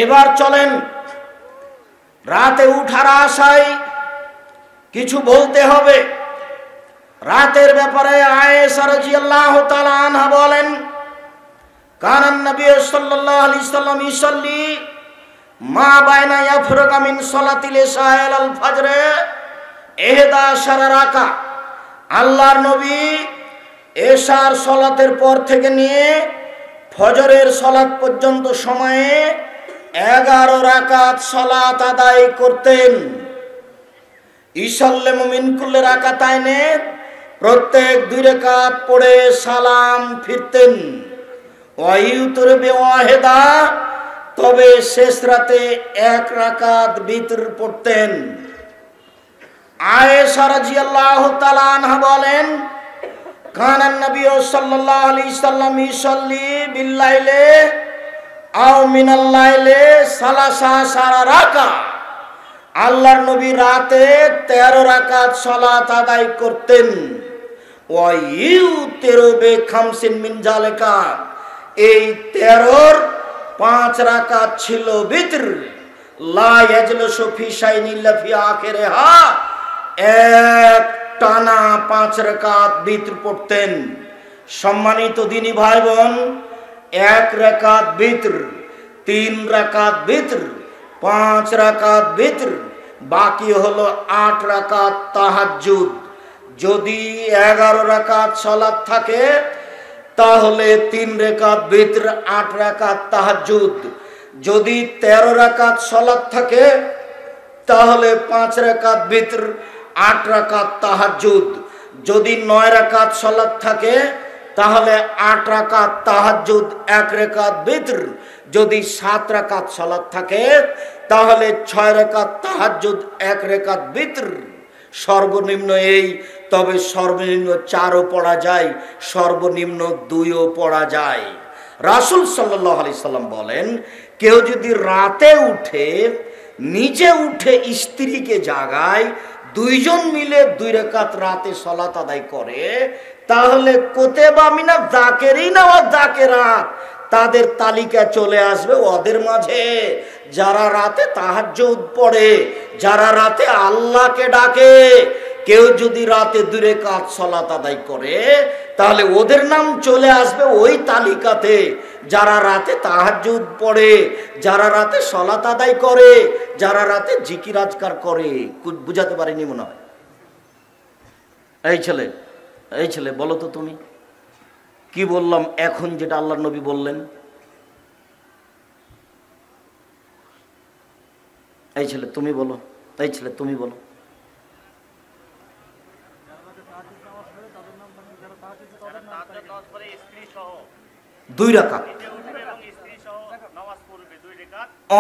এবার চলেন রাতে উঠার আশায় কিছু বলতে হবে। রাতের ব্যাপারে আয়েশা রাদিয়াল্লাহু তাআলা আনহা বলেন, কানান নবী সাল্লাল্লাহু আলাইহি সাল্লাম ইসাল্লি মা বাইনা ইয়াফরুকা মিন সালাতিল ইশা ইলাল ফজর 11 রাকা। আল্লাহর নবী এশার সালাতের পর থেকে নিয়ে ফজরের সালাত পর্যন্ত সময়ে 11 রাকাত সালাত আদায় করতেন। ইসাল্লামু মিন কুল্লি রাকাতাইনে, প্রত্যেক 2 রাকাত পড়ে সালাম ফিরতেন। ওয়াইউতর বিওয়াহিদা, তবে শেষ রাতে 1 রাকাত বিতর পড়তেন। আয়েশা রাদিয়াল্লাহু তাআলা আনহা বলেন, কানান নবী সাল্লাল্লাহু আলাইহি সাল্লাম ইসাল্লি বিল্লাইলে আও মিনাল লাইলে সালাসা রাকা। আল্লাহর নবী রাতে 13 রাকাত সালাত আদায় করতেন। ওয়া ইউতিরু বিখামসিন মিন জালিকা, এই 13-র 5 রাকাত ছিল বিতর। লা ইয়াজলিসু ফি শাইইন ইল্লা ফি আখিরিহা, এক টানা 5 রাকাত বিতর পড়তেন। সম্মানিত দিনী ভাই বোন, 1 রাকাত বিতর, 3 রাকাত বিতর, 5 রাকাত বিতর, বাকি হলো 8 রাকাত তাহাজ্জুদ। যদি 11 রাকাত সালাত থাকে তাহলে 3 রাকাত বিতর, 8 রাকাত তাহাজ্জুদ। যদি 13 রাকাত সালাত থাকে তাহলে 5 রাকাত বিতর, 8 রাকাত তাহাজ্জুদ। যদি 9 রাকাত সালাত থাকে তাহলে 8 রাকাত তাহাজ্জুদ, 1 রাকাত বিতর। যদি 7 রাকাত সালাত থাকে তাহলে 6 রাকাত তাহাজ্জুদ, 1 রাকাত বিতর। সর্বনিম্ন এই, তবে সর্বনিম্ন 4ও পড়া যায়, সর্বনিম্ন 2ও পড়া যায়। রাসূল সাল্লাল্লাহু আলাইহি সাল্লাম বলেন, কেউ যদি রাতে উঠে নিজে উঠে স্ত্রীকে জাগায়, 2 জন মিলে 2 রাকাত রাতে সালাত আদায় করে, তাহলে কুতিবা মিনাজ যাকিরিনা ওয়া যাকিরাত, তাদের তালিকা চলে আসবে ওদের মাঝে যারা রাতে তাহাজ্জুদ পড়ে, যারা রাতে আল্লাহকে ডাকে। কেউ যদি রাতে 2 রাকাত সালাত আদায় করে তাহলে ওদের নাম চলে আসবে ওই তালিকাতে, যারা রাতে তাহাজ্জুদ পড়ে, যারা রাতে সালাত আদায় করে, যারা রাতে জিকির আজকার করে। বুঝাতে পারিনি মনে হয়। এই ছেলে বলো তো তুমি কি বললাম এখন, যেটা আল্লাহর নবী বললেন? এই ছেলে তুমি বলো, এই ছেলে তুমি বলো। দুই রাকাত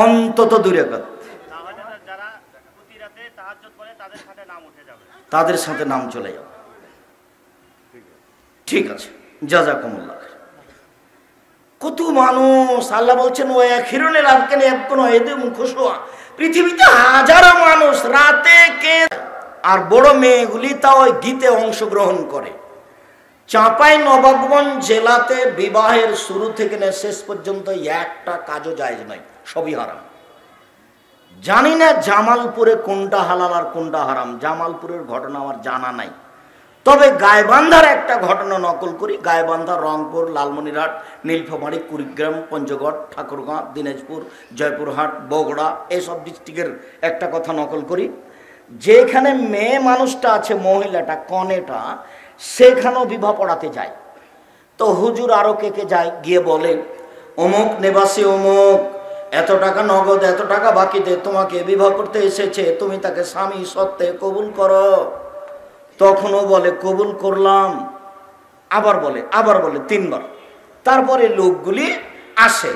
অন্তত, 2 রাকাত তাদের সাথে নাম চলে যাবে। ঠিক আছে, জাযাকুমুল্লাহ। কত মানুষ, আল্লাহ বলছেন ও আখিরুল আযকানি ইয়াবকুনা ইয়াদুম খুশুয়া, পৃথিবীতে হাজারো মানুষ রাতে কে, আর বড় মেয়েগুলি তাও গীতে অংশগ্রহণ করে। চাঁপাইনবাবগঞ্জ জেলাতে বিবাহের শুরু থেকে শেষ পর্যন্ত একটা কাজও জায়েজ নয়, সবই হারাম। জানি না জামালপুরে কোনটা হালাল আর কোনটা হারাম, জামালপুরের ঘটনা আমার জানা নাই। তবে গাইবান্ধার একটা ঘটনা নকল করি। গাইবান্ধা, রংপুর, লালমনিরহাট, নীলফামারী, কুড়িগ্রাম, পঞ্চগড়, ঠাকুরগাঁও, দিনাজপুর, জয়পুরহাট, বগুড়া, এইসব ডিস্ট্রিক্টের একটা কথা নকল করি। যেখানে মেয়ে মানুষটা আছে, মহিলাটা, কনেটা, সেখানেও বিবাহ পড়াতে যায়। তো হুজুর আরো কে কে যায়, গিয়ে বলে অমুক নিবাসী অমুক এত টাকা নগদ, এত টাকা বাকি দে, তোমাকে বিবাহ করতে এসেছে, তুমি তাকে স্বামী সত্ত্বে কবুল করো। তখনও বলে কবুল করলাম, আবার বলে 3 বার। তারপরে লোকগুলি আসে,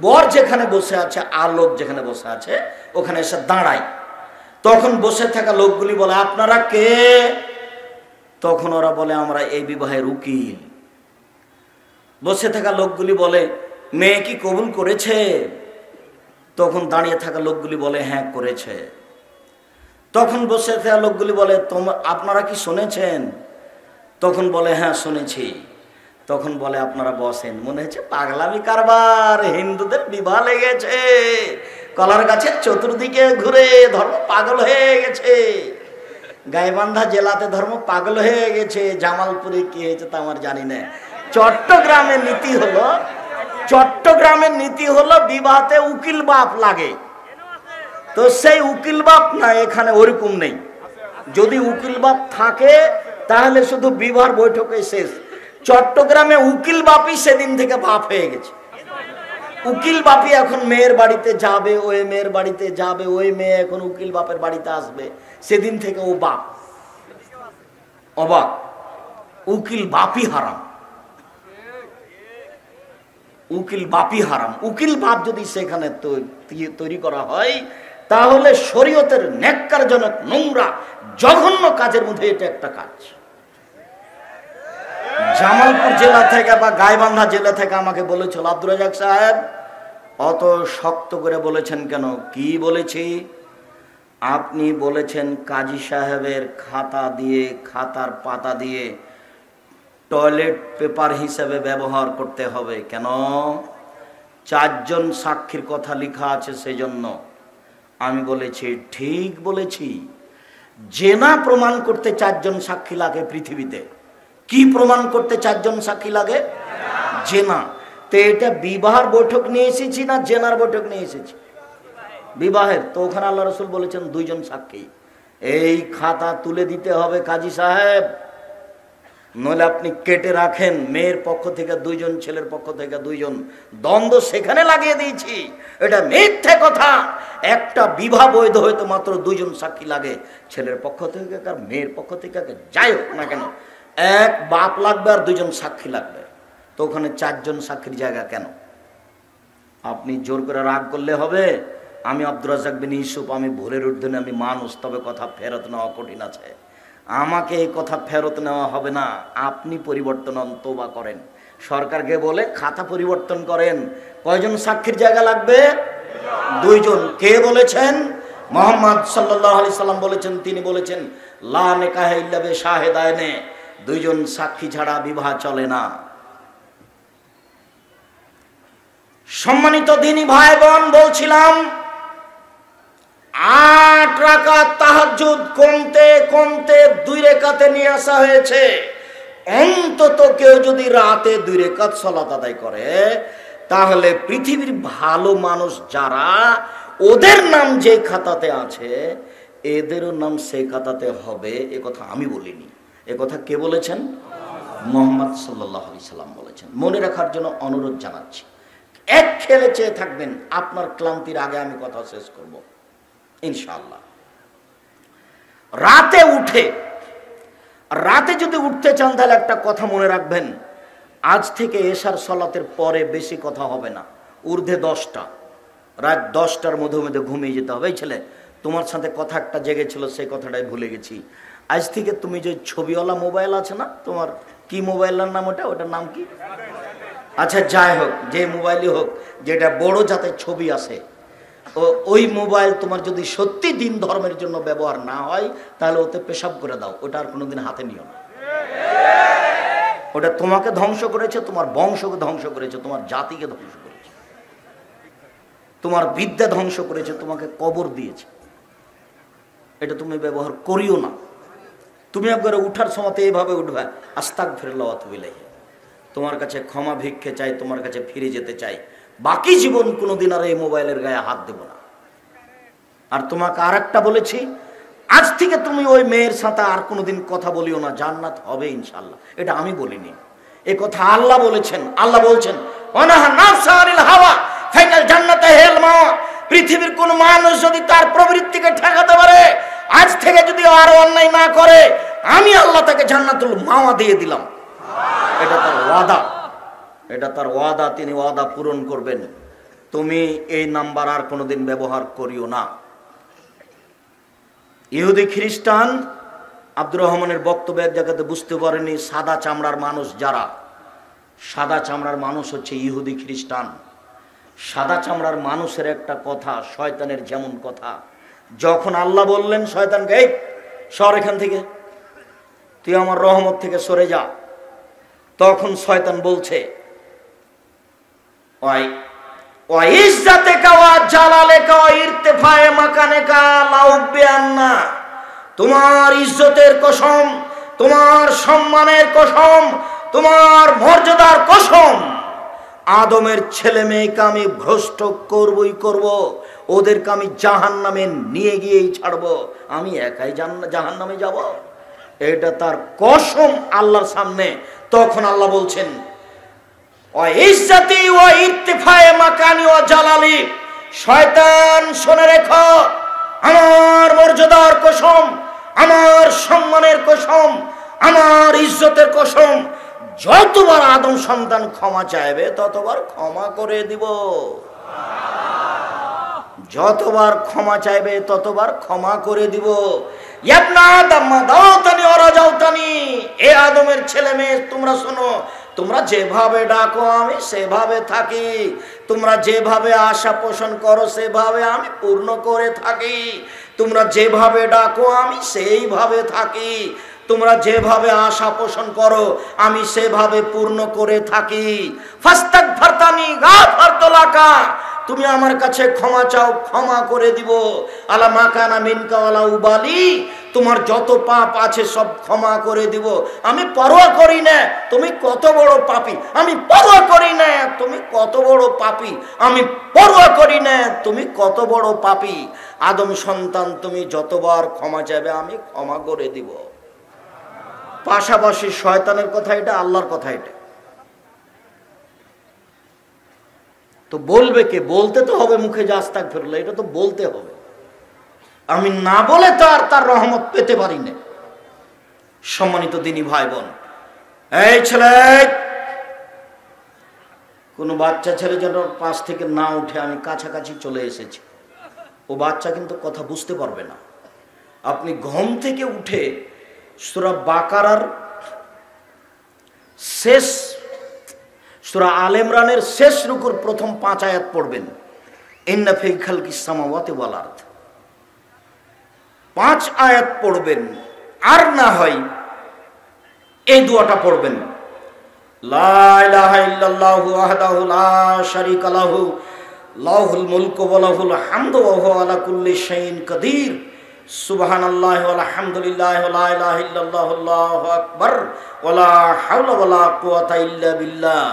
বর যেখানে বসে আছে আর লোক যেখানে বসে আছে ওখানে এসে দাঁড়ায়। তখন বসে থাকা লোকগুলি বলে আপনারা কে? তখন ওরা বলে আমরা এই বিবাহের উকিল। বসে থাকা লোকগুলি বলে মেয়ে কি কবুল করেছে? তখন দাঁড়িয়ে থাকা লোকগুলি বলে হ্যাঁ করেছে। তখন বসে থাকা লোকগুলি বলে আপনারা কি শুনেছেন? তখন বলে হ্যাঁ শুনেছি। তখন বলে আপনারা বসেন, মনে হচ্ছে পাগলামি কারবার, হিন্দুদের বিবাহ লেগেছে, কলার গাছের চতুর্দিকে ঘুরে ধর্ম পাগল হয়ে গেছে। গাইবান্ধা জেলাতে ধর্ম পাগল হয়ে গেছে, জামালপুরে কি হয়েছে তা আমার জানি না। চট্টগ্রামের নীতি হলো বিবাহতে উকিল বাপ লাগে। তো সেই উকিল বাপ না, এখানে ওরকম নেই। যদি উকিল বাপ থাকে তাহলে শুধু বিবাহ বৈঠকে শেষ। চট্টগ্রামে উকিল বাপই সেদিন থেকে বাপ হয়ে গেছে। উকিল বাপি এখন মেয়ের বাড়িতে যাবে, ওই মেয়ের বাড়িতে যাবে, ওই মেয়ে এখন উকিল বাপের বাড়িতে আসবে, সেদিন থেকে ও বাপ। অবাক, উকিল বাপই হারাম, উকিল বাপই হারাম। উকিল বাপ যদি সেখানে তৈরি করা হয় তাহলে শরীয়তের ন্যাক্কারজনক নোংরা জঘন্য কাজের মধ্যে এটা একটা কাজ। জামালপুর জেলা থেকে বা গাইবান্ধা জেলা থেকে আমাকে বলেছিল, আব্দুর রাজ্জাক সাহেব অত শক্ত করে বলেছেন কেন? কি বলেছি? আপনি বলেছেন কাজী সাহেবের খাতা দিয়ে, খাতার পাতা দিয়ে টয়লেট পেপার হিসেবে ব্যবহার করতে হবে। কেন? 4 জন সাক্ষীর কথা লেখা আছে সেজন্য। আমি বলেছি ঠিক বলেছি। জেনা প্রমাণ করতে 4 জন সাক্ষী লাগে পৃথিবীতে। কি প্রমাণ করতে 4 জন সাক্ষী লাগে? জেনা। তো এটা বিবাহের বৈঠক নিয়ে এসেছি না জেনার বৈঠক নিয়ে এসেছি? বিবাহের। তো ওখানে আল্লাহ রসুল বলেছেন 2 জন সাক্ষী। এই খাতা তুলে দিতে হবে কাজী সাহেব, নইলে আপনি কেটে রাখেন। মেয়ের পক্ষ থেকে 2 জন, ছেলের পক্ষ থেকে 2 জন, দ্বন্দ্ব সেখানে লাগিয়ে দিয়েছি। এটা মিথ্যে কথা। একটা বিবাহ বৈধ হইতে মাত্র 2 জন সাক্ষী লাগে, ছেলের পক্ষ থেকে আর মেয়ের পক্ষ থেকে, যাই হোক না কেন, এক বাপ লাগবে আর 2 জন সাক্ষী লাগবে। তো ওখানে 4 জন সাক্ষীর জায়গা কেন? আপনি জোর করে রাগ করলে হবে? আমি আব্দুর রাজ্জাক বিন ইউসুফ, আমি ভুলের ঊর্ধ্বে, আমি মানুষ, তবে কথা ফেরত নেওয়া কঠিন আছে। আমাকে এই কথা ফেরত নেওয়া হবে না। আপনি পরিবর্তন তওবা করেন, সরকারকে বলে খাতা পরিবর্তন করেন। কয়জন সাক্ষীর জায়গা লাগবে? 2 জন। কে বলেছেন? মুহাম্মদ সাল্লাল্লাহু আলাইহি সাল্লাম বলেছেন। তিনি বলেছেন লা নিকাহা ইল্লা বিশাহিদাইনে, 2 জন সাক্ষী ছাড়া বিবাহ চলে না। সম্মানিত দিনী ভাই বোন, বলছিলাম 8 রাকাত তাহাজ্জুদ কমতে কমতে 2 রাকাতে নিয়ে আসা হয়েছে। অন্তত কেউ যদি রাতে 2 রাকাত সালাত আদায় করে তাহলে পৃথিবীর ভালো মানুষ যারা, ওদের নাম যে খাতাতে আছে এদেরও নাম সেই খাতাতে হবে। এ কথা আমি বলিনি, এ কথা কে বলেছেন? মুহাম্মদ সাল্লাল্লাহু আলাইহি সাল্লাম বলেছেন। মনে রাখার জন্য অনুরোধ জানাচ্ছি। এক খেলে চেয়ে থাকবেন, আপনার ক্লান্তির আগে আমি কথা শেষ করব ইনশাআল্লাহ। রাতে যদি উঠতে চান তাহলে একটা কথা মনে রাখবেন, আজ থেকে এশার সালাতের পরে বেশি কথা হবে না, ঊর্ধ্বে 10টা, রাত 10টার মধ্যে ঘুমিয়ে যেতে হবে। এই ছেলে, তোমার সাথে কথা একটা জেগেছিল, সেই কথাটাই ভুলে গেছি। আজ থেকে তুমি যে ছবিওয়ালা মোবাইল আছে না, তোমার কি মোবাইলের নাম? ওটার নাম কি? আচ্ছা যাই হোক, যে মোবাইলই হোক, যেটা বড় যাতে ছবি আসে, ওই মোবাইল তোমার যদি সত্যি দিন ধর্মের জন্য ব্যবহার না হয় তাহলে ওতে পেশাব করে দাও। ওটা আর কোনোদিন হাতে নিও না। ওটা তোমাকে ধ্বংস করেছে, তোমার বংশকে ধ্বংস করেছে, তোমার জাতিকে ধ্বংস করেছে, তোমার বিদ্যা ধ্বংস করেছে, তোমাকে কবর দিয়েছে। এটা তুমি ব্যবহার করিও না। তুমি একবারে উঠার সময় এইভাবে উঠবে, আস্তাগফিরুল্লাহ ওয়া আতুবু ইলাইহি, তোমার কাছে ক্ষমা ভিক্ষে চাই, তোমার কাছে ফিরে যেতে চাই, বাকি জীবন কোনোদিন আর এই মোবাইলের গায়ে হাত দেব না। আর তোমাকে আর একটা বলেছি, আজ থেকে তুমি ওই মেয়ের সাথে আর কোনোদিন কথা বলিও না, জান্নাত হবে ইনশাআল্লাহ। এটা আমি বলিনি, এ কথা আল্লাহ বলেছেন। আল্লাহ বলছেন ওয়ানাহা নাফসা আনিল হাওয়া ফাইনাল জান্নাতে হেল মাওয়া। পৃথিবীর কোন মানুষ যদি তার প্রবৃত্তিকে ঠেকাতে পারে, আজ থেকে যদি আর অন্যায় না করে, আমি আল্লাহ তাকে জান্নাতুল মাওয়া দিয়ে দিলাম। এটা তার ওয়াদা, এটা তার ওয়াদা, তিনি ওয়াদা পূরণ করবেন। তুমি এই নাম্বার আর কোনোদিন ব্যবহার করিও না। ইহুদি খ্রিস্টান আব্দুর রহমানের বক্তব্য এক জায়গাতে বুঝতে পারেনি, সাদা চামড়ার মানুষ যারা, সাদা চামড়ার মানুষ হচ্ছে ইহুদি খ্রিস্টান। সাদা চামড়ার মানুষের একটা কথা, শয়তানের যেমন কথা, যখন আল্লাহ বললেন শয়তানকে এই সর এখান থেকে, তুই আমার রহমত থেকে সরে যা, তখন শয়তান বলছে, ওই ওই ইজ্জাতেকা ওয়া জালালেকা ওয়া ইরতিফায়ে মাকানেকা লাউবিয়ান্না, তোমার ইজ্জতের কসম, তোমার সম্মানের কসম, তোমার মর্যাদার কসম, আদমের ছেলে মেয়েকে আমি ভ্রষ্ট করবই করব, ওদেরকে আমি জাহান্নামে নিয়ে গিয়েই ছাড়বো, আমি একাই জাহান্নামে যাব। এটা তার কসম আল্লাহর সামনে। তখন আল্লাহ বলছেন, ও ইজ্জতি ও ইরতিফায়ে মাকানি ও জালালি, শয়তান শুনে রেখো, আমার মর্যাদার কসম, আমার সম্মানের কসম, আমার ইজ্জতের কসম, যতবার আদম সন্তান ক্ষমা চাইবে ততবার ক্ষমা করে দিব, যতবার ক্ষমা চাইবে ততবার ক্ষমা করে দিব। ইবনা আদম দাওতানি ওয়া রাজাউতানি, এ আদমের ছেলে মেয়ে তোমরা শোনো, তোমরা যেভাবে ডাকো আমি সেভাবে থাকি, তোমরা যেভাবে আশা পোষণ করো সেভাবে আমি পূর্ণ করে থাকি, তোমরা যেভাবে ডাকো আমি সেইভাবে থাকি, তোমরা যেভাবে আশা পোষণ করো আমি সেভাবে পূর্ণ করে থাকি। ফাস্তাগফারতানি গাফারতু লাকা, তুমি আমার কাছে ক্ষমা চাও ক্ষমা করে দিব। আলা মাকানা মিনকা ওয়ালা উবালি, তোমার যত পাপ আছে সব ক্ষমা করে দিব, আমি পরোয়া করি না তুমি কত বড় পাপী, আমি পরোয়া করি না তুমি কত বড় পাপী, আমি পরোয়া করি না তুমি কত বড় পাপী। আদম সন্তান তুমি যতবার ক্ষমা চাইবে আমি ক্ষমা করে দিব। পাশাপাশি শয়তানের কথা এটা, আল্লাহর কথা এটা। তো বলবে কে? বলতে তো হবে মুখে যে আস্তাগফিরুল্লাহ, এটা তো বলতে হবে। আমি না বলে তো আর তার রহমত পেতে পারি না। সম্মানিত দিনী ভাই বোন, এই ছেলে, কোনো বাচ্চা ছেলে যেন পাশ থেকে না উঠে, আমি কাছাকাছি চলে এসেছি, ও বাচ্চা কিন্তু কথা বুঝতে পারবে না। আপনি ঘুম থেকে উঠে সূরা বাকারার শেষ, সূরা আল ইমরানের শেষ রুকুর প্রথম 5 আয়াত পড়বেন, ইন্না ফি খালকিস সামাওয়াতি ওয়াল আরদ, 5 আয়াত পড়বেন। আর না হয় এই দোয়াটা পড়বেন, লা ইলাহা ইল্লাল্লাহু ওয়াহদাহু লা শারীকা লাহু লাহুল মুলকু ওয়া লাহুল হামদু ওয়া হুয়া আলা কুল্লি শাইইন কাদির, সুবহানাল্লাহি ওয়া আলহামদুলিল্লাহি ওয়া লা ইলাহা ইল্লাল্লাহু আল্লাহু আকবার ওয়া লা হাওলা ওয়া লা কুওয়াতা ইল্লা বিল্লাহ।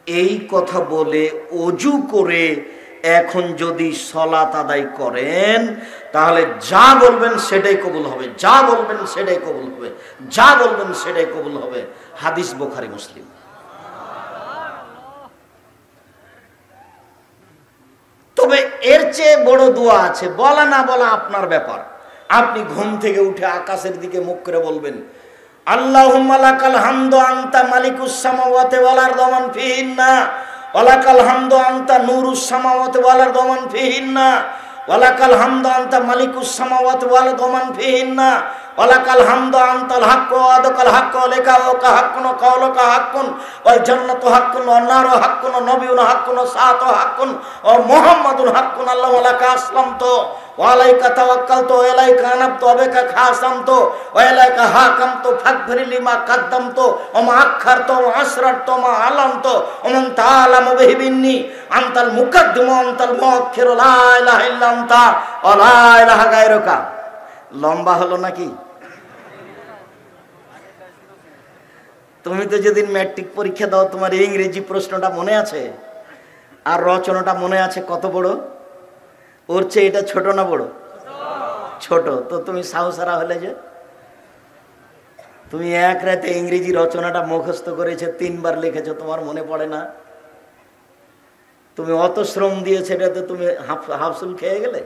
এই কথা বলে ওযু করে এখন যদি সালাত আদায় করেন তাহলে যা বলবেন সেটাই কবুল হবে, যা বলবেন সেটাই কবুল হবে, যা বলবেন সেটাই কবুল হবে। হাদিস বুখারী মুসলিম। তবে এর চেয়ে বড় দোয়া আছে, বলা না বলা আপনার ব্যাপার। আপনি ঘুম থেকে উঠে আকাশের দিকে মুখ করে বলবেন, আল্লাহুম্মা লাকাল হামদু আনতা মালিকুস সামাওয়াতি ওয়াল আরদি ওয়া মান ফিহিন্না ওয়া লাকাল হামদু আনতা নূরুস সামাওয়াতি ওয়াল আরদি ওয়া মান ফিহিন্না ওয়া লাকাল হামদু আনতা মালিকুস সামাওয়াতি ওয়াল আরদি ওয়া মান ফিহিন্না ওয়া লাকাল হামদু আনতাল হাক্কু ওয়া আদাকাল হাক্কু ওয়া লিকাউকা হাক্কুন ওয়া কাওলুকা হাক্কুন ওয়াল জান্নাতু হাক্কুন ওয়ান নারু হাক্কুন ওয়া নাবিয়ুনা হাক্কুন ওয়া সাআতু হাক্কুন ওয়া মুহাম্মাদুন হাক্কুন আল্লাহু লাকা আসলামতু ওয়া আলাইকা তাওয়াক্কালতু ওয়া ইলাইকা আনাবতু ওয়া বিকা খাসামতু ওয়া ইলাইকা হাকামতু ফাগফির লিমা কাদ্দামতু ওয়া মা আখখারতু ওয়া আসরারতু ওয়া মা আলামতু ওয়া মান তাআলামু বিহি মিন্নি আনতাল মুকাদ্দিমু ওয়া আনতাল মুআখিরু লা ইলাহা ইল্লা আনতা ওয়া লা ইলাহা গায়রুকা। লম্বা হলো নাকি? তুমি তো যেদিন ম্যাট্রিক পরীক্ষা দাও তোমার ইংরেজি প্রশ্নটা মনে আছে আর রচনাটা মনে আছে কত বড়? ওর চেয়ে এটা ছোট না বড়? ছোট। তো তুমি সাহসারা হলে যে তুমি এক রাতে ইংরেজি রচনাটা মুখস্থ করেছে, 3 বার লিখেছো, তোমার মনে পড়ে না? তুমি অত শ্রম দিয়েছে, এটাতে তুমি হাফসুল খেয়ে গেলে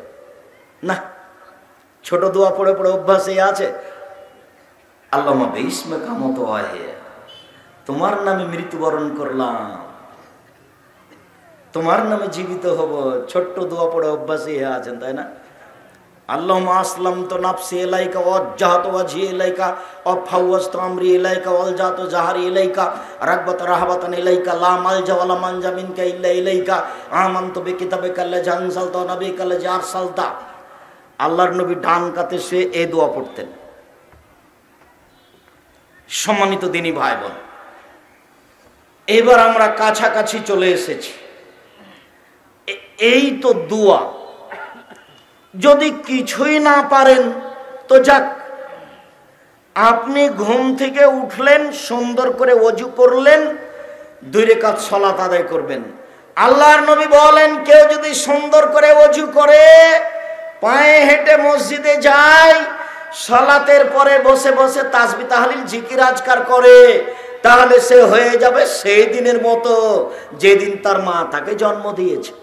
না? ছোট দোয়া পড়ে পড়ে অভ্যাসে আছে। আল্লাহুম্মা বিসমিকা মুতওয়াহিয়া, তোমার নামে মৃত্যুবরণ করলাম, তোমার নামে জীবিত হব। ছোট্ট দোয়া পড়ে অভ্যাসে আছেন, তাই না? আল্লাহুম্মা আসলামতু নাফসি ইলাইকা ওয়াজ্জাহতু ওয়াজহি ইলাইকা ওয়া ফাওয়াজতু আমরি ইলাইকা ওয়ালজাতু জাহরি ইলাইকা রাগবাতান রাহবাতান ইলাইকা লা মালজা ওয়া লা মানজা মিনকা ইল্লা ইলাইকা আমানতু বিকিতাবিকা আল্লাযী আনজালতা ওয়া নাবিয়িকা আল্লাযী আরসালতা। আল্লাহর নবী ডান কাতে শুয়ে এই দোয়া পড়তেন। সম্মানিত দিনী ভাই বোন, এবার আমরা কাছাকাছি চলে এসেছি। এই তো দোয়া, যদি কিছুই না পারেন তো যাক, আপনি ঘুম থেকে উঠলেন, সুন্দর করে ওযু করলেন, 2 রাকাত সালাত আদায় করবেন। আল্লাহর নবী বলেন, কেউ যদি সুন্দর করে ওযু করে পায়ে হেঁটে মসজিদে যায়, সালাতের পরে বসে বসে তাসবিহ তাহলিল জিকির আজকার করে, তাহলে সে হয়ে যাবে সেই দিনের মতো যেদিন তার মা তাকে জন্ম দিয়েছে।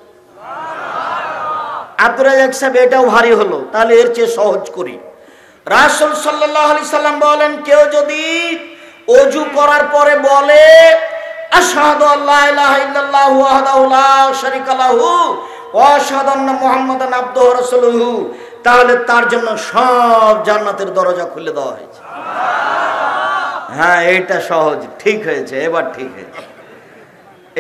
আব্দুর রাজ্জাক সাহেব, এটাও ভারী হলো, তাহলে এর চেয়ে সহজ করি। রাসূল সাল্লাল্লাহু আলাইহি সাল্লাম বলেন, কেউ যদি ওযু করার পরে বলে আশহাদু আল্লা ইলাহা ইল্লাল্লাহু ওয়াহদাহু লা শারীকা লাহু ওয়া আশহাদু আন্না মুহাম্মাদান আবদুহু ওয়া রাসূলুহু, তাহলে তার জন্য সব জান্নাতের দরজা খুলে দেওয়া হয়েছে। হ্যাঁ, এইটা সহজ, ঠিক হয়েছে, এবার ঠিক হয়েছে,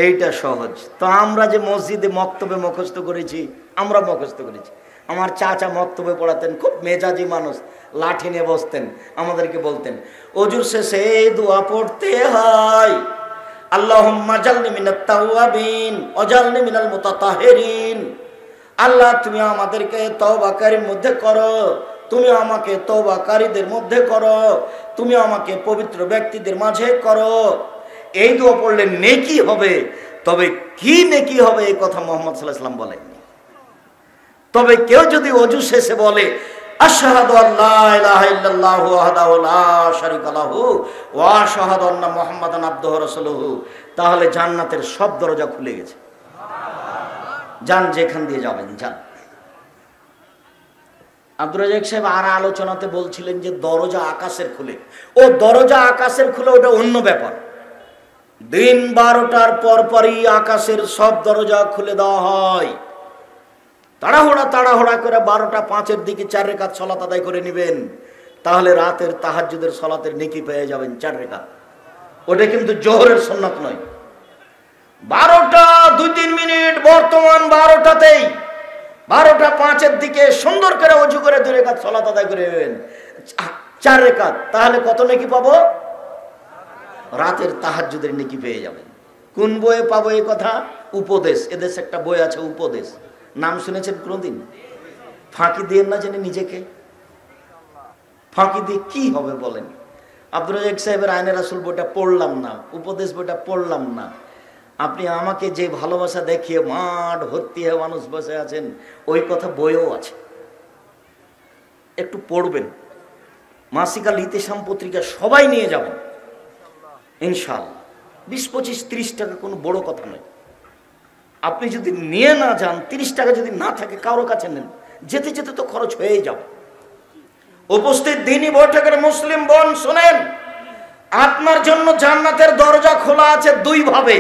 এইটা সহজ। তো আমরা যে মসজিদে মক্তবে মুখস্থ করেছি, আমরা মুখস্থ করেছি। আমার চাচা মক্তবে পড়াতেন, খুব মেজাজি মানুষ, লাঠি নিয়ে বসতেন, আমাদেরকে বলতেন ওযুর শেষে এই দোয়া পড়তে হয়, আল্লাহুম্মা জালনি মিনাত তাওয়াবিন ওয়াজালনি মিনাল মুতাতাহিরিন। আল্লাহ, তুমি আমাদেরকে তওবাকারীর মধ্যে করো, তুমি আমাকে তওবাকারীদের মধ্যে করো, তুমি আমাকে পবিত্র ব্যক্তিদের মাঝে করো। এই দোয়া পড়লে নেকি হবে, তবে কি নেকি হবে এই কথা মুহাম্মদ সাল্লাল্লাহু আলাইহি ওয়াসাল্লাম বলেননি। তবে কেউ যদি ওযু শেষে বলে আশহাদু আল্লা ইলাহা ইল্লাল্লাহু ওয়াহদাহু লা শারীকা লাহু ওয়া আশহাদু আন্না মুহাম্মাদান আবদুহু ওয়া রাসূলুহু, তাহলে জান্নাতের সব দরজা খুলে গেছে। যান, যেখান দিয়ে যাবেন যান। আব্দুর রাজ্জাক সাহেব আর আলোচনাতে বলছিলেন যে দরজা আকাশের খুলে, ও দরজা আকাশের খুলে ওটা অন্য ব্যাপার। দিন 12টার পরপরই আকাশের সব দরজা খুলে দেওয়া হয়। তাড়াহুড়া করে 12টা 5-এর দিকে 4 রাকাত সালাত আদায় করে নেবেন, তাহলে রাতের তাহাজ্জুদের সালাতের নেকি পেয়ে যাবেন 4 রাকাত। ওটা কিন্তু জোহরের সুন্নাত নয়। 12টা 2-3 মিনিট, বর্তমান 12টাতেই 12টা 5-এর দিকে সুন্দর করে ওযু করে 2 রাকাত সালাত আদায় করে নেবেন 4 রাকাত, তাহলে কত নেকি পাবো? রাতের তাহাজ্জুদের নেকি পেয়ে যাবেন। কোন বইয়ে পাবো এই কথা? উপদেশ, এদেশে একটা বই আছে উপদেশ, নাম শুনেছেন কোনদিন? ফাঁকি দিয়ে না জেনে নিজেকে ফাঁকি দিয়ে কি হবে বলেন? আব্দুর রাজ্জাক সাহেবের আইনে রাসূল বইটা পড়লাম না, উপদেশ বইটা পড়লাম না, আপনি আমাকে যে ভালোবাসা দেখিয়ে মাঠ ভর্তি হয়ে মানুষ বসে আছেন, ওই কথা বইও আছে, একটু পড়বেন। মাসিকাল ইতিসাম পত্রিকা সবাই নিয়ে যাবেন ইনশাআল্লাহ। 20, 25, 30 টাকা কোনো বড় কথা নয়। আপনি যদি নিয়ে না যান, 30 টাকা যদি না থাকে কারো কাছে নেন, যেতে যেতে তো খরচ হয়ে যাবে। উপস্থিত দিনী বৈঠকের মুসলিম বোন শুনেন, আপনার জন্য জান্নাতের দরজা খোলা আছে 2 ভাবে।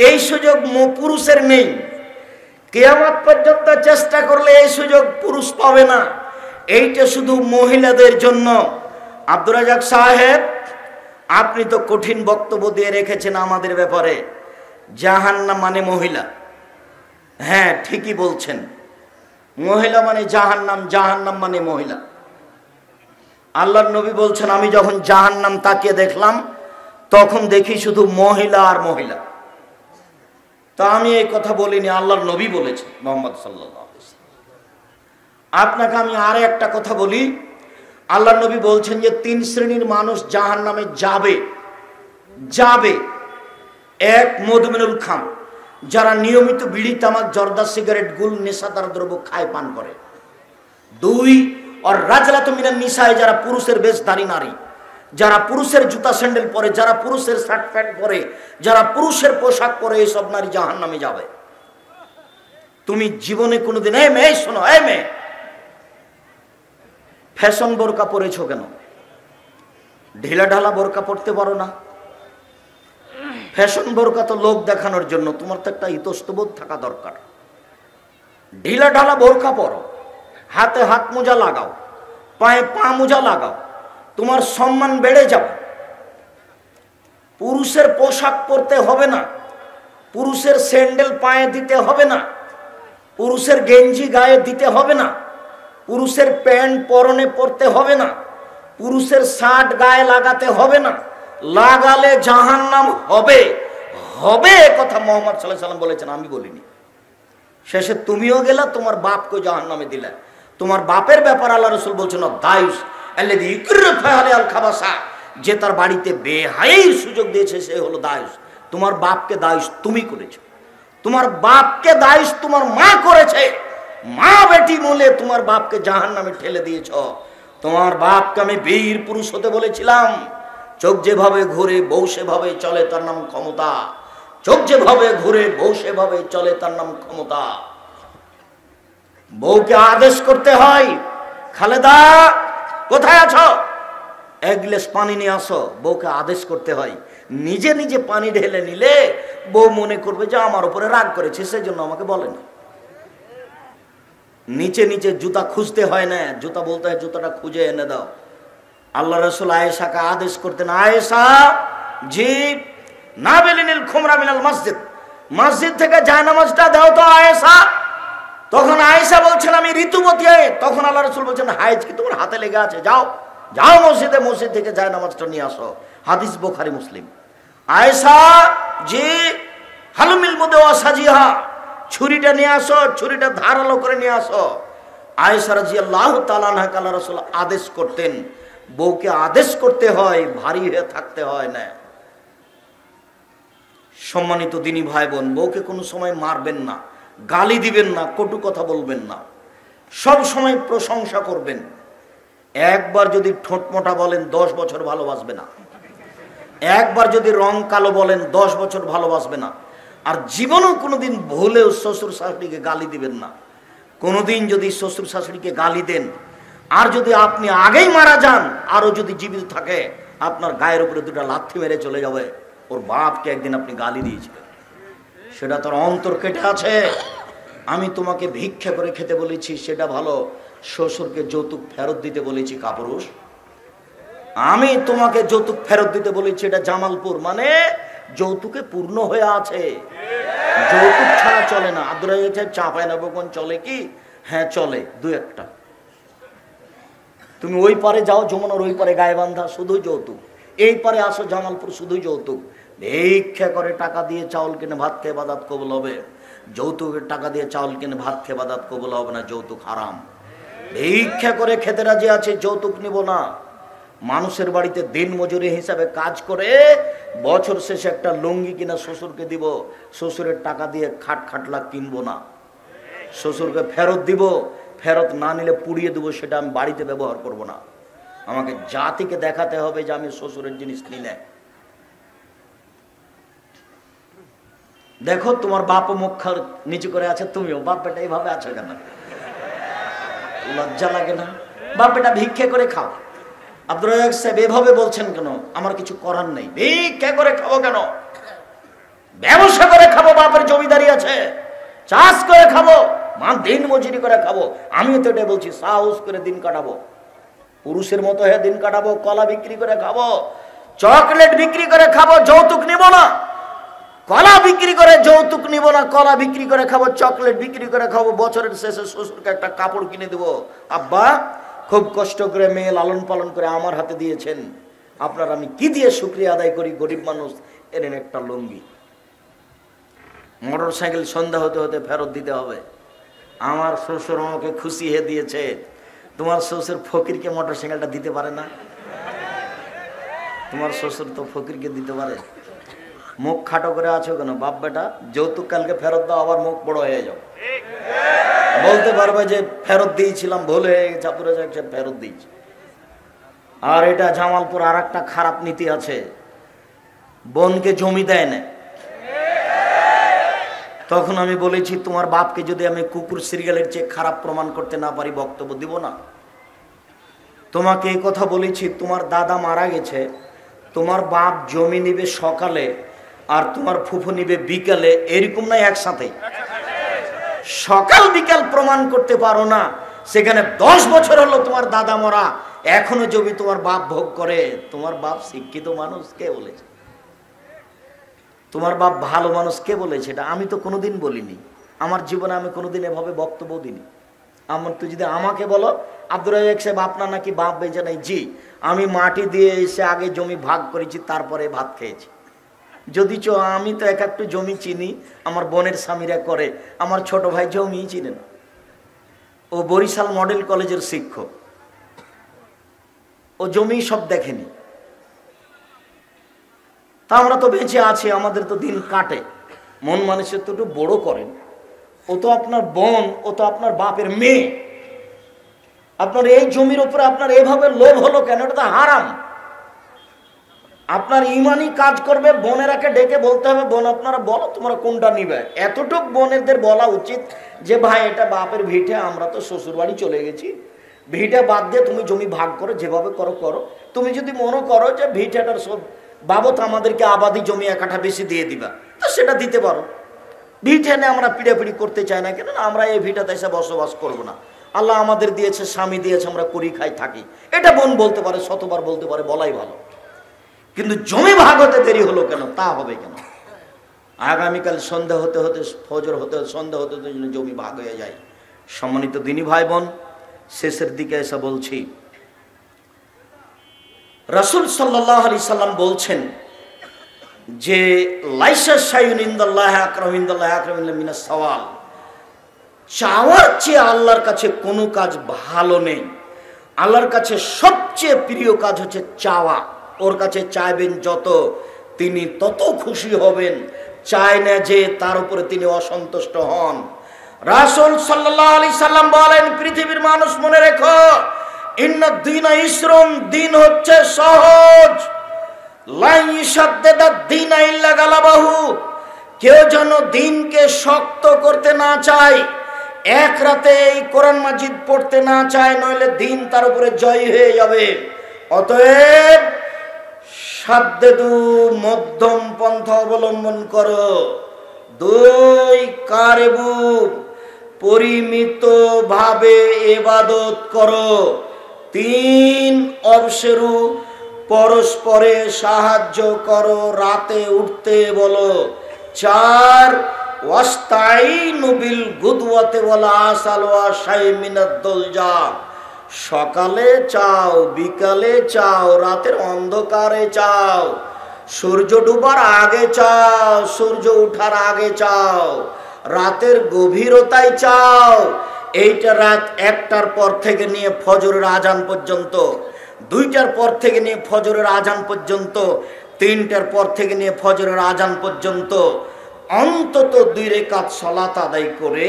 এই সুযোগ পুরুষের নেই, কিয়ামত পর্যন্ত চেষ্টা করলে এই সুযোগ পুরুষ পাবে না, এইটা শুধু মহিলাদের জন্য। আব্দুর রাজ্জাক সাহেব, আপনি তো কঠিন বক্তব্য দিয়ে রেখেছেন আমাদের ব্যাপারে, জাহান্নাম মানে মহিলা। হ্যাঁ, ঠিকই বলছেন, মহিলা মানে জাহান্নাম, জাহান্নাম মানে মহিলা। আল্লাহর নবী বলছেন, আমি যখন জাহান্নাম তাকিয়ে দেখলাম তখন দেখি শুধু মহিলা আর মহিলা। তা আমি এই কথা বলিনি, আল্লাহর নবী বলেছেন মুহাম্মদ সাল্লাল্লাহু আলাইহি ওয়াসাল্লাম। আপনাকে আমি আর একটা কথা বলি, আল্লাহর নবী বলছেন যে 3 শ্রেণীর মানুষ জাহান্নামে যাবে। 1, মদমিনুল খাম, যারা নিয়মিত বিড়ি তামাক জর্দা সিগারেট গুল নেশাদার দ্রব্য খায় পান করে। 2, আর রাজলাতু মিনান নিসায়, যারা পুরুষের বেশধারী নারী, যারা পুরুষের জুতা স্যান্ডেল পরে, যারা পুরুষের শার্ট প্যান্ট পরে, যারা পুরুষের পোশাক পরে, এইসব নারী জাহান্নামে যাবে। তুমি জীবনে কোনোদিন, এই মেয়ে শোনো, এই মেয়ে, ফ্যাশন বোরকা পরেছো কেন? ঢিলা ঢালা বোরকা পরতে পারো না? ফ্যাশন বোরকা তো লোক দেখানোর জন্য, তোমার তো একটা ইতস্তবোধ থাকা দরকার। ঢিলা ঢালা বোরকা পরো, হাতে হাত মোজা লাগাও, পায়ে পা মোজা লাগাও, তোমার সম্মান বেড়ে যাবে। পুরুষের পোশাক পরতে হবে না, পুরুষের স্যান্ডেল পায়ে দিতে হবে না, পুরুষের গেঞ্জি গায়ে দিতে হবে না, পুরুষের প্যান্ট পরনে পরতে হবে না, পুরুষের শার্ট গায়ে লাগাতে হবে না। লাগালে জাহান্নাম হবে, হবে কথা মুহাম্মদ সাল্লাল্লাহু আলাইহি সাল্লাম বলেছেন, আমি বলিনি। শেষে তুমিও গেলা, তোমার বাপকে জাহান্নামে দিলে। তোমার বাপের ব্যাপার আল্লাহ রাসূল বলছেন দায়ুস আল্লাযী ইকরু ফাআলা আল খাবাসা, যে তার বাড়িতে বেহায়ার সুযোগ দিয়েছে সে হলো দায়ুস। তোমার বাপকে দায়ুস তুমি করেছো, তোমার বাপকে দায়ুস তোমার মা করেছে। মা বেটি বলে তোমার বাপকে জাহান্নামে ঠেলে দিয়েছ। তোমার বাপকে আমি বীর পুরুষ হতে বলেছিলাম। চোখ যেভাবে ঘুরে বউ সেভাবে চলে, তার নাম ক্ষমতা। চোখ যেভাবে ঘুরে বউ সেভাবে চলে, তার নাম ক্ষমতা। বউকে আদেশ করতে হয়, খালেদা কোথায় আছো, এক গ্লাস পানি নিয়ে আসো। বউকে আদেশ করতে হয়। নিজে নিজে পানি ঢেলে নিলে বউ মনে করবে যে আমার উপরে রাগ করেছে, সেজন্য আমাকে বলে না। নিচে নিচে জুতা খুঁজতে হয় না, জুতা বলতে হয় জুতাটা খুঁজে এনে দাও। আল্লাহ রাসূল আয়েশাকে আদেশ করতেন, আয়েশা জি নাবিলিনিল খুমরা মিনাল মসজিদ, মসজিদ থেকে জায়নামাজটা দাও তো আয়েশা। তখন আয়েশা বলছেন আমি ঋতুবতী। তখন আল্লাহ রাসূল বলছেন হায়েজ কি তোমার হাতে লেগে আছে, যাও যাও মসজিদে, মসজিদ থেকে জায়নামাজটা নিয়ে আসো। হাদিস বুখারী মুসলিম। আয়েশা জি হালুমিল মুদওয়া সাজিহা, ছুরিটা নিয়ে আসো, ছুরিটা ধারালো করে নিয়ে আসো। আয়েশা রাদিয়াল্লাহু তাআলা আনহাকে আল্লাহ রাসূল আদেশ করতেন। বউকে আদেশ করতে হয়, ভারী হয়ে থাকতে হয় না। সম্মানিত দিনী ভাই বোন, বউকে কোনো সময় মারবেন না, গালি দিবেন না, কটু কথা বলবেন না, সব সময় প্রশংসা করবেন। একবার যদি ঠোঁট মোটা বলেন 10 বছর ভালোবাসবে না। একবার যদি রং কালো বলেন 10 বছর ভালোবাসবে না। আর জীবনেও কোনোদিন ভুলেও শ্বশুর শাশুড়িকে গালি দিবেন না। কোনোদিন যদি শ্বশুর শাশুড়িকে গালি দেন, আর যদি আপনি আগেই মারা যান, আরো যদি জীবিত থাকে, আপনার গায়ের উপরে দুটো লাথি মেরে চলে যাবে। ওর বাপকে একদিন আপনি গালি দিয়েছিলেন, সেটা তোর অন্তর কেটে আছে। আমি তোমাকে ভিক্ষা করে খেতে বলেছি, সেটা ভালো। শ্বশুরকে যৌতুক ফেরত দিতে বলেছি কাপুরুষ। আমি তোমাকে যৌতুক ফেরত দিতে বলেছি, এটা জামালপুর, মানে যৌতুকে পূর্ণ হয়ে আছে। যৌতুক ছাড়া চলে না। আব্দুর রাজ্জাক সাহেব চাঁপায় নবগঞ্জ চলে কি? হ্যাঁ চলে, দু একটা। তুমি ওই পারে যাও, যমুনার ওই পারে গায়েবান্ধা, শুধু যৌতুক। এই পারে আসো জামালপুর, শুধু যৌতুক। ভিক্ষা করে টাকা দিয়ে চাউল কিনে ভাত খেয়ে বাদাত কবুল হবে। যৌতুকের টাকা দিয়ে চাউল কিনে ভাত খেয়ে বাদাত কবুল হবে না, যৌতুক হারাম। ভিক্ষা করে খেতে রাজি আছে, যৌতুক নিব না। মানুষের বাড়িতে দিন মজুরি হিসাবে কাজ করে বছর শেষে একটা লুঙ্গি কিনা শ্বশুরকে দিব, শ্বশুরের টাকা দিয়ে খাটলা কিনবো না। শ্বশুরকে ফেরত দিব, ফেরত না নিলে পুড়িয়ে দেবো, সেটা আমি বাড়িতে ব্যবহার করব না। আমাকে জাতিকে দেখাতে হবে যে আমি শ্বশুরের জিনিস নিলে। দেখো তোমার বাপও মুখ নিচু করে আছে, তুমিও বাপ বেটা এইভাবে আছো কেন? লজ্জা লাগে না? বাপ বেটা ভিক্ষা করে খাও। আব্দুর রাজ্জাক সাহেব এভাবে বলছেন কেন? আমার কিছু করার নেই। ভিক্ষা করে খাবো কেন? ব্যবসা করে খাবো, বাপের জমিদারি আছে, চাষ করে খাবো, দিন মজুরি করে খাবো। আমিও তো এটা বলছি, সাহস করে দিন কাটাবো, পুরুষের মতো হয়ে দিন কাটাবো। কলা বিক্রি করে খাবো, চকলেট বিক্রি করে খাবো, যৌতুক নিব না। কলা বিক্রি করে যৌতুক নিব না, কলা বিক্রি করে খাবো, চকলেট বিক্রি করে খাবো। বছরের শেষে শ্বশুরকে একটা কাপড় কিনে দেবো, আব্বা খুব কষ্ট করে মেয়ে লালন পালন করে আমার হাতে দিয়েছেন, আপনার আমি কি দিয়ে শুকরিয়া আদায় করি, গরিব মানুষ, এনেন একটা লুঙ্গি। মোটর সাইকেল সন্ধ্যা হতে হতে ফেরত দিতে হবে। আমার শ্বশুর আমাকে খুশি হয়ে দিয়েছে। তোমার শ্বশুর ফকিরকে মোটর সাইকেলটা দিতে পারে না? তোমার শ্বশুর তো ফকিরকে দিতে পারে। মুখ খাটো করে আছো কেন বাপ বেটা? যৌতুক কালকে ফেরত দাও, আবার মুখ বড় হয়ে যাও। বলতে পারবে যে ফেরত দিয়েছিলাম, ভুল হয়ে গেছে, আব্দুর রাজ্জাক সাহেব ফেরত দিয়েছে। আর এটা জামালপুর আর একটা খারাপ নীতি আছে, বোনকে জমি দেয় না। তখন আমি বলেছি তোমার বাপকে যদি আমি কুকুর সিরিয়ালের চেয়ে খারাপ প্রমাণ করতে না পারি, বক্তব্য দিব না। তোমাকে এই কথা বলেছি, তোমার দাদা মারা গেছে, তোমার বাপ জমি নিবে সকালে আর তোমার ফুফু নিবে বিকালে, এরকম নাই একসাথে। সকাল বিকাল প্রমাণ করতে পারো না, সেখানে 10 বছর হলো তোমার দাদা মরা, এখনো জমি তোমার বাপ ভোগ করে। তোমার বাপ শিক্ষিত মানুষ কে বলেছে? তোমার বাপ ভালো মানুষ কে বলেছে? এটা আমি তো কোনোদিন বলিনি, আমার জীবনে আমি কোনোদিন এভাবে বক্তব্য দিইনি। আমার তো যদি আমাকে বলো আব্দুর রাজ্জাক সাহেব আপনার নাকি বাপ বেঁচে নাই, জি আমি মাটি দিয়ে এসে আগে জমি ভাগ করেছি, তারপরে ভাত খেয়েছি। যদিচ আমি তো এক একটু জমি চিনি, আমার বোনের স্বামীরা করে, আমার ছোট ভাই জমি চিনে না। ও বরিশাল মডেল কলেজের শিক্ষক, ও জমি সব দেখেনি। তা আমরা তো বেঁচে আছি, আমাদের তো দিন কাটে। মন মানুষের তো একটু বড় করেন। ও তো আপনার বোন, ও তো আপনার বাপের মেয়ে। আপনার এই জমির উপরে আপনার এভাবে লোভ হলো কেন? এটা তো হারাম। আপনার ইমানি কাজ করবে, বোনেরাকে ডেকে বলতে হবে, বোন আপনারা বলো তোমরা কোনটা নিবে। এতটুক বোনেদের বলা উচিত যে ভাই এটা বাপের ভিটে, আমরা তো শ্বশুর বাড়ি চলে গেছি, ভিটে বাদ দিয়ে তুমি জমি ভাগ করো, যেভাবে করো করো। তুমি যদি মনে করো যে ভিটেটার সব বাবদ আমাদেরকে আবাদি জমি এক কাঠা বেশি দিয়ে দিবা, তো সেটা দিতে পারো। ভিটে নিয়ে আমরা পিড়াপিড়ি করতে চাই না, কেন আমরা এই ভিটাতে এসে বসবাস করবো না। আল্লাহ আমাদের দিয়েছে, স্বামী দিয়েছে, আমরা করি খাই থাকি। এটা বোন বলতে পারে, শতবার বলতে পারে, বলাই ভালো। কিন্তু জমি ভাগ হতে দেরি হলো কেন? তা হবে কেন? আগামীকাল সন্ধ্যা হতে হতে, ফজর হতে হতে, সন্ধ্যা হতে হতে জমি ভাগ হয়ে যায়। সম্মানিত দিনী ভাই বোন, শেষের দিকে এসে বলছি, রাসূল সাল্লাল্লাহু আলাইহি সাল্লাম বলছেন যে লাইসা শাইউন ইনদাল্লাহি আকরামু ইনদাল্লাহি আকরামু মিনাস সাওয়াল। চাওয়ার চেয়ে আল্লাহর কাছে কোনো কাজ ভালো নেই। আল্লাহর কাছে সবচেয়ে প্রিয় কাজ হচ্ছে চাওয়া। ওর কাছে চাইবেন যত, তিনি তত খুশি হবেন। চায় না যে তার উপরে তিনি অসন্তুষ্ট হন। রাসূল সাল্লাল্লাহু আলাইহি সাল্লাম বলেন, পৃথিবীর মানুষ মনে রেখো, ইন্নাদ দীনা ইসরুন, দিন হচ্ছে সহজ। লা ইয়াশাদ্দাদ দীনা ইল্লা গালাবাহু, কেউ যেন দিনকে শক্ত করতে না চায়, এক রাতে এই কোরআন মাজিদ পড়তে না চায়, নইলে দিন তার উপরে জয় হয়ে যাবে। অতএব সাদ্দেদু, মধ্যম পন্থা অবলম্বন করো। দুই, কারেবু, পরিমিত ভাবে ইবাদত করো। তিন, অবসরু, পরস্পরে সাহায্য করো, রাতে উঠতে বলো। চার, ওয়াস্তাইনু বিল গুদওয়াতি ওয়াল আসাল ওয়া শাই মিনাদ দুলজা, সকালে চাও, বিকালে চাও, রাতের অন্ধকারে চাও, সূর্য ডুবার আগে চাও, সূর্য ওঠার আগে চাও, রাতের গভীরতায় চাও। এইটা রাত 1টার পর থেকে নিয়ে ফজরের আজান পর্যন্ত, 2টার পর থেকে নিয়ে ফজরের আজান পর্যন্ত, 3টার পর থেকে নিয়ে ফজরের আজান পর্যন্ত অন্তত 2 রাকাত সালাত আদায় করে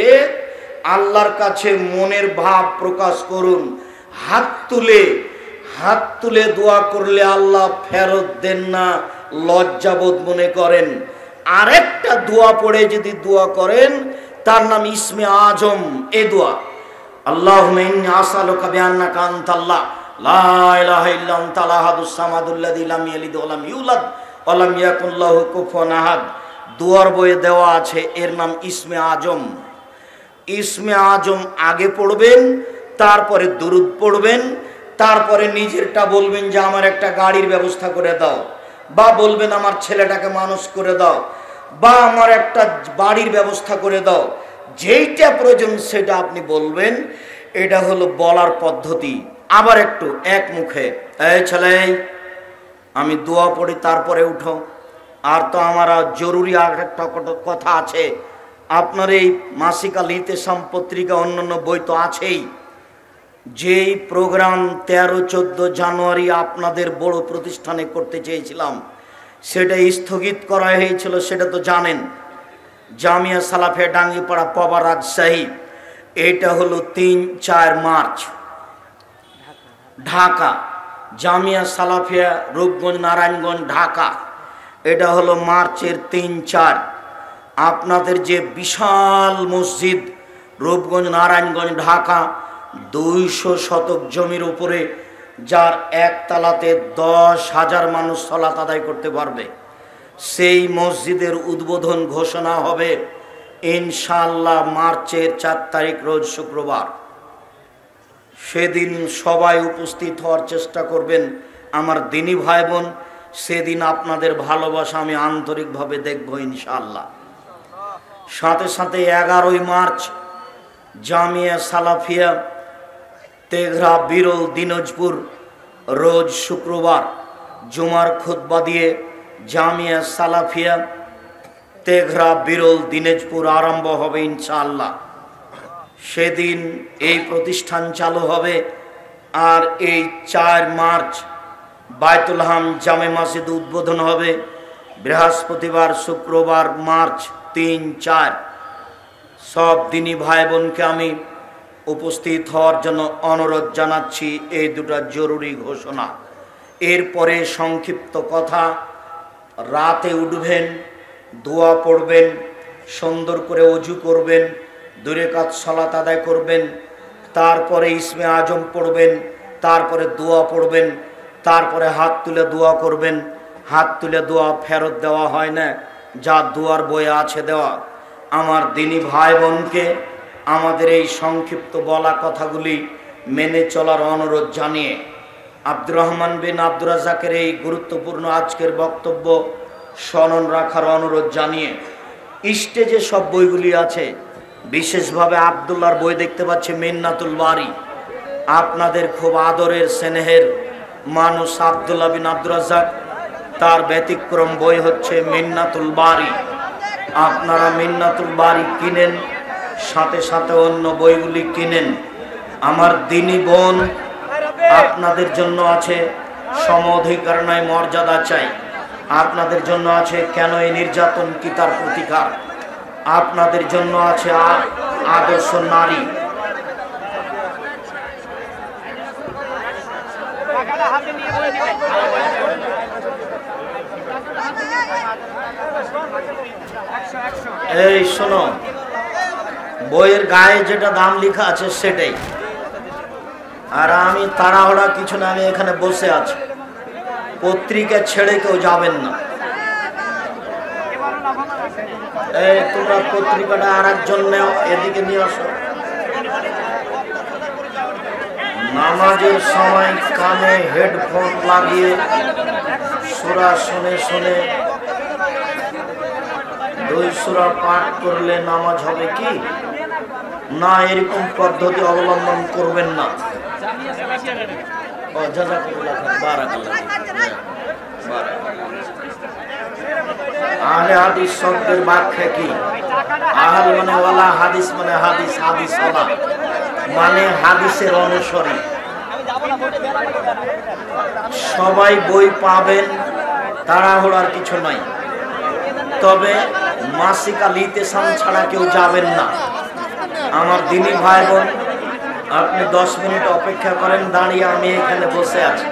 আল্লাহর কাছে মনের ভাব প্রকাশ করুন। হাত তুলে দোয়া করলে আল্লাহ ফেরত দেন না, লজ্জাবোধ মনে করেন। আরেকটা দোয়া পড়ে যদি দোয়া করেন, তার নাম ইসমে আজম। এ দোয়া, আল্লাহুম্মা ইন্নী আসআলুকা বিআন্নাকা আনতাল্লাহ লা ইলাহা ইল্লা আনতাল আহাদুস সামাদুল্লাযী লাম ইয়ালিদ ওয়া লাম ইউলাদ ওয়া লাম ইয়াকুল লাহু কুফুয়ান আহাদ। দুয়ার বইয়ে দেওয়া আছে, এর নাম ইসমে আজম। ইসমে আজম আগে পড়বেন, তারপরে দুরুদ পড়বেন, তারপরে নিজেরটা বলবেন যে আমার একটা গাড়ির ব্যবস্থা করে দাও, বা বলবেন আমার ছেলেটাকে মানুষ করে দাও, বা আমার একটা বাড়ির ব্যবস্থা করে দাও। যেইটা প্রয়োজন সেটা আপনি বলবেন। এটা হলো বলার পদ্ধতি। আবার একটু এক মুখে, এই ছেলে আমি দোয়া পড়ি, তারপরে উঠো। আর তো আমার জরুরি আর একটা কথা আছে। আপনার এই মাসিক আল ইতেসাম পত্রিকা, অন্যান্য বই তো আছেই। যেই প্রোগ্রাম 13-14 জানুয়ারি আপনাদের বড় প্রতিষ্ঠানে করতে চেয়েছিলাম, সেটা স্থগিত করা হয়েছিল, সেটা তো জানেন। জামিয়া সালাফিয়া ডাঙ্গিপাড়া পবা, রাজশাহী। এটা হলো 3-4 মার্চ, ঢাকা। জামিয়া সালাফিয়া রূপগঞ্জ, নারায়ণগঞ্জ, ঢাকা। এটা হলো মার্চের 3-4। আপনাদের যে বিশাল মসজিদ রূপগঞ্জ, নারায়ণগঞ্জ, ঢাকা, 200 শতক জমির উপরে, যার একতলাতে 10,000 মানুষ সালাত আদায় করতে পারবে, সেই মসজিদের উদ্বোধন ঘোষণা হবে ইনশাআল্লাহ মার্চের 4 তারিখ, রোজ শুক্রবার। সেদিন সবাই উপস্থিত হওয়ার চেষ্টা করবেন আমার দিনী ভাই বোন। সেদিন আপনাদের ভালোবাসা আমি আন্তরিকভাবে দেখব ইনশাআল্লাহ। সাথে সাথে 11ই মার্চ জামিয়া সালাফিয়া তেঘরা, বিরল, দিনাজপুর, রোজ শুক্রবার জুমার খুতবা দিয়ে জামিয়া সালাফিয়া তেঘরা বিরল দিনাজপুর আরম্ভ হবে ইনশাআল্লাহ। সেদিন এই প্রতিষ্ঠান চালু হবে। আর এই 4 মার্চ বায়তুল হাম জামে মসজিদ উদ্বোধন হবে। বৃহস্পতিবার, শুক্রবার, মার্চ 3, 4 সব দিনই ভাই বোনকে আমি উপস্থিত হওয়ার জন্য অনুরোধ জানাচ্ছি। এই দুটো জরুরি ঘোষণা। এরপরে সংক্ষিপ্ত কথা, রাতে উঠবেন, দোয়া পড়বেন, সুন্দর করে ওযু করবেন, 2 রাকাত সালাত আদায় করবেন, তারপরে ইসমে আজম পড়বেন, তারপরে দোয়া পড়বেন, তারপরে হাত তুলে দোয়া করবেন। হাত তুলে দোয়া ফেরত দেওয়া হয় না, যা দোয়ার বইয়ে আছে দেওয়া। আমার দিনী ভাই বোনকে আমাদের এই সংক্ষিপ্ত বলা কথাগুলি মেনে চলার অনুরোধ জানিয়ে আব্দুর রহমান বিন আব্দুর রাজ্জাকের এই গুরুত্বপূর্ণ আজকের বক্তব্য স্মরণ রাখার অনুরোধ জানিয়ে স্টেজে সব বইগুলি আছে, বিশেষভাবে আব্দুল্লাহর বই দেখতে পাচ্ছি, মিন্নাতুল বারি। আপনাদের খুব আদরের স্নেহের মানুষ আব্দুল্লাহ বিন আব্দুর রাজ্জাক, তার ব্যতিক্রম বই হচ্ছে মিন্নাতুল বারি। আপনারা মিন্নাতুল বারি কিনেন, সাথে সাথে অন্য বইগুলি কিনেন। আমার দিনী বোন, আপনাদের জন্য আছে সম অধিকার নয় মর্যাদা চাই। আপনাদের জন্য আছে কেন এই নির্যাতন কি তার প্রতিকার। আপনাদের জন্য আছে আদর্শ নারী। এই শোনো, বইয়ের গায়ে যেটা দাম লেখা আছে সেটাই। আর আমি তাড়াহুড়া কিছু না, আমি এখানে বসে আছি। পত্রিকা ছেড়ে কেউ যাবেন না। এই তোমরা পত্রিকাটা আর একজন নেও, এদিকে নিয়ে আসো। নামাজের সময় কানে হেডফোন লাগিয়ে সূরা শুনে শুনে 2 সূরা পাঠ করলে নামাজ হবে কি না? এরকম পদ্ধতি অবলম্বন করবেন না। আহলে হাদিস শব্দের ব্যাখ্যা কি? আহল মানে ওয়ালা, হাদিস মানে হাদিস, হাদিস ওয়ালা মানে হাদিসের অনুসারী। সবাই বই পাবেন, তাড়াহুড়ার কিছু নাই। তবে মাসিক আল ইতিসাম ছাড়া কেউ যাবেন না। আমার দিনী ভাই বোন, আপনি 10 মিনিট অপেক্ষা করেন, দাঁড়িয়ে আমি এখানে বসে আছি।